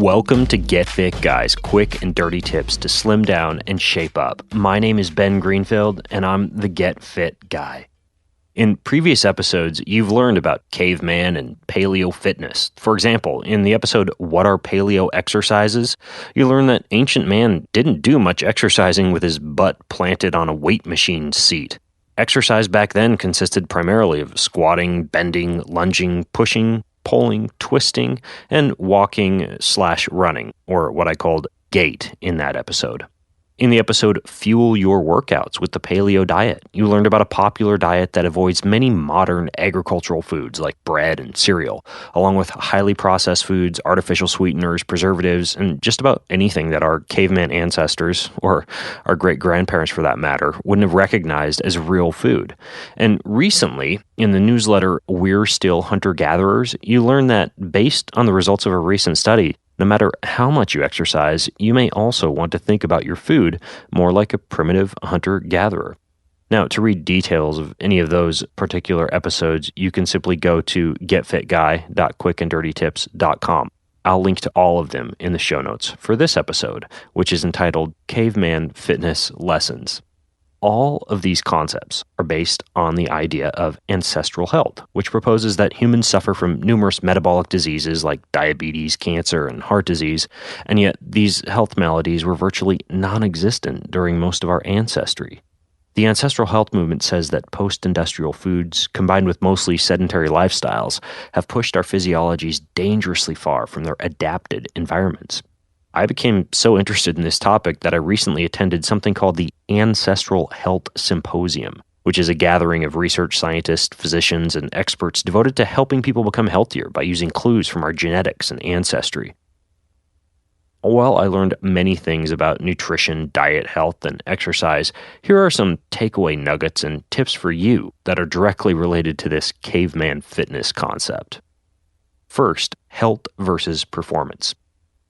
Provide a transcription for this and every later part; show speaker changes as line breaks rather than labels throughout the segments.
Welcome to Get Fit Guys, quick and dirty tips to slim down and shape up. My name is Ben Greenfield, and I'm the Get Fit Guy. In previous episodes, you've learned about Caveman and paleo fitness. For example, in the episode, What Are Paleo Exercises?, you learned that ancient man didn't do much exercising with his butt planted on a weight machine seat. Exercise back then consisted primarily of squatting, bending, lunging, pushing, pulling, twisting, and walking/running, or what I called gait in that episode. In the episode Fuel Your Workouts with the Paleo Diet, you learned about a popular diet that avoids many modern agricultural foods like bread and cereal, along with highly processed foods, artificial sweeteners, preservatives, and just about anything that our caveman ancestors, or our great-grandparents for that matter, wouldn't have recognized as real food. And recently, in the newsletter We're Still Hunter-Gatherers, you learned that based on the results of a recent study, no matter how much you exercise, you may also want to think about your food more like a primitive hunter-gatherer. Now, to read details of any of those particular episodes, you can simply go to getfitguy.quickanddirtytips.com. I'll link to all of them in the show notes for this episode, which is entitled Caveman Fitness Lessons. All of these concepts are based on the idea of ancestral health, which proposes that humans suffer from numerous metabolic diseases like diabetes, cancer, and heart disease, and yet these health maladies were virtually non-existent during most of our ancestry. The ancestral health movement says that post-industrial foods, combined with mostly sedentary lifestyles, have pushed our physiologies dangerously far from their adapted environments. I became so interested in this topic that I recently attended something called the Ancestral Health Symposium, which is a gathering of research scientists, physicians, and experts devoted to helping people become healthier by using clues from our genetics and ancestry. While I learned many things about nutrition, diet, health, and exercise, here are some takeaway nuggets and tips for you that are directly related to this caveman fitness concept. First, health versus performance.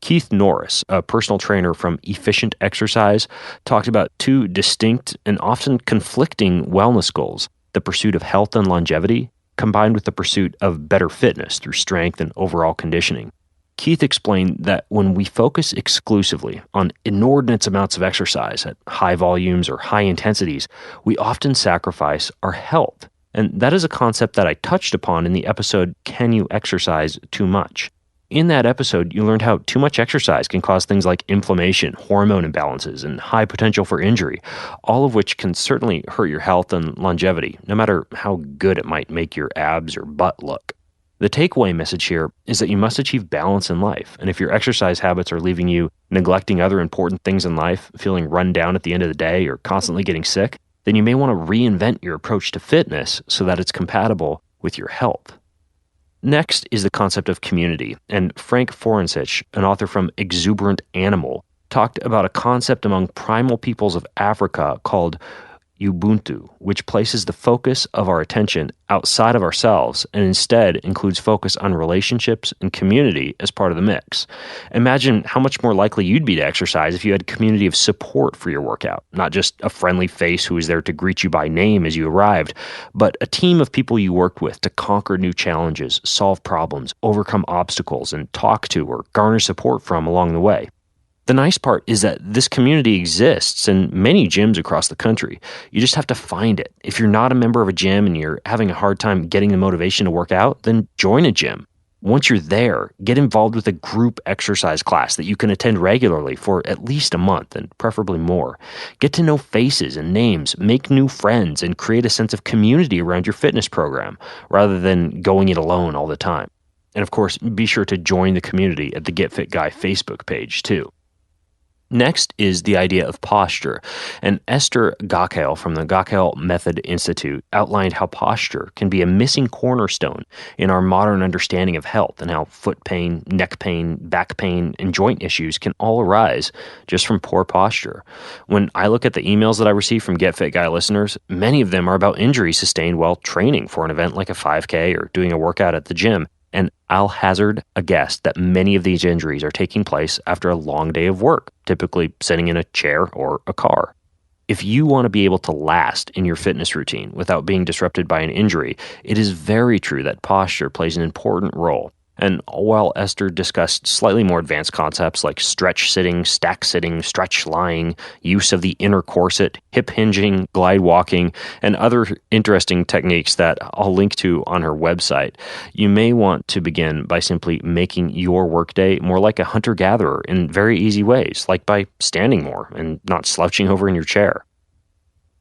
Keith Norris, a personal trainer from Efficient Exercise, talked about two distinct and often conflicting wellness goals: the pursuit of health and longevity, combined with the pursuit of better fitness through strength and overall conditioning. Keith explained that when we focus exclusively on inordinate amounts of exercise at high volumes or high intensities, we often sacrifice our health. And that is a concept that I touched upon in the episode, Can You Exercise Too Much? In that episode, you learned how too much exercise can cause things like inflammation, hormone imbalances, and high potential for injury, all of which can certainly hurt your health and longevity, no matter how good it might make your abs or butt look. The takeaway message here is that you must achieve balance in life, and if your exercise habits are leaving you neglecting other important things in life, feeling run down at the end of the day, or constantly getting sick, then you may want to reinvent your approach to fitness so that it's compatible with your health. Next is the concept of community, and Frank Forencich, an author from Exuberant Animal, talked about a concept among primal peoples of Africa called Ubuntu, which places the focus of our attention outside of ourselves and instead includes focus on relationships and community as part of the mix. Imagine how much more likely you'd be to exercise if you had a community of support for your workout, not just a friendly face who is there to greet you by name as you arrived, but a team of people you worked with to conquer new challenges, solve problems, overcome obstacles, and talk to or garner support from along the way. The nice part is that this community exists in many gyms across the country. You just have to find it. If you're not a member of a gym and you're having a hard time getting the motivation to work out, then join a gym. Once you're there, get involved with a group exercise class that you can attend regularly for at least a month and preferably more. Get to know faces and names, make new friends, and create a sense of community around your fitness program rather than going it alone all the time. And of course, be sure to join the community at the Get Fit Guy Facebook page too. Next is the idea of posture, and Esther Gackel from the Gackel Method Institute outlined how posture can be a missing cornerstone in our modern understanding of health and how foot pain, neck pain, back pain, and joint issues can all arise just from poor posture. When I look at the emails that I receive from Get Fit Guy listeners, many of them are about injuries sustained while training for an event like a 5K or doing a workout at the gym. And I'll hazard a guess that many of these injuries are taking place after a long day of work, typically sitting in a chair or a car. If you want to be able to last in your fitness routine without being disrupted by an injury, it is very true that posture plays an important role. And while Esther discussed slightly more advanced concepts like stretch sitting, stack sitting, stretch lying, use of the inner corset, hip hinging, glide walking, and other interesting techniques that I'll link to on her website, you may want to begin by simply making your workday more like a hunter-gatherer in very easy ways, like by standing more and not slouching over in your chair.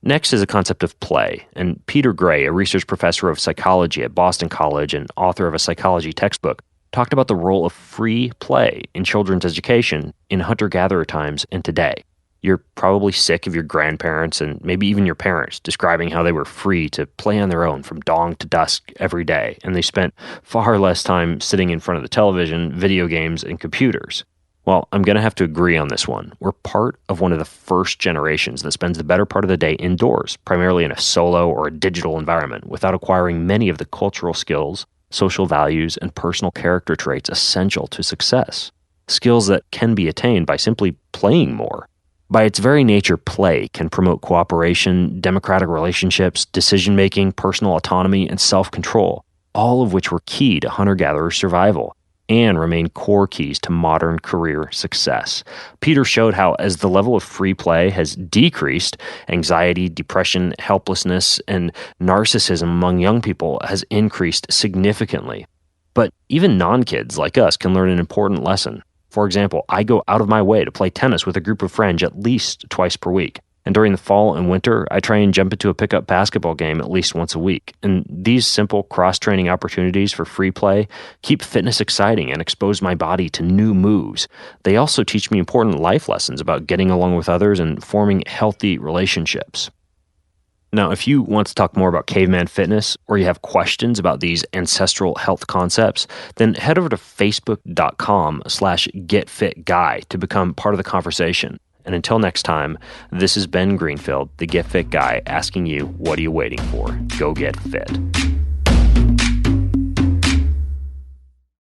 Next is a concept of play, and Peter Gray, a research professor of psychology at Boston College and author of a psychology textbook, talked about the role of free play in children's education in hunter-gatherer times and today. You're probably sick of your grandparents and maybe even your parents describing how they were free to play on their own from dawn to dusk every day, and they spent far less time sitting in front of the television, video games, and computers. Well, I'm going to have to agree on this one. We're part of one of the first generations that spends the better part of the day indoors, primarily in a solo or a digital environment, without acquiring many of the cultural skills, social values, and personal character traits essential to success. Skills that can be attained by simply playing more. By its very nature, play can promote cooperation, democratic relationships, decision-making, personal autonomy, and self-control, all of which were key to hunter-gatherer survival and remain core keys to modern career success. Peter showed how, as the level of free play has decreased, anxiety, depression, helplessness, and narcissism among young people has increased significantly. But even non-kids like us can learn an important lesson. For example, I go out of my way to play tennis with a group of friends at least twice per week. And during the fall and winter, I try and jump into a pickup basketball game at least once a week. And these simple cross-training opportunities for free play keep fitness exciting and expose my body to new moves. They also teach me important life lessons about getting along with others and forming healthy relationships. Now, if you want to talk more about Caveman Fitness, or you have questions about these ancestral health concepts, then head over to facebook.com/getfitguy to become part of the conversation. And until next time, this is Ben Greenfield, the Get Fit Guy, asking you, what are you waiting for? Go get fit.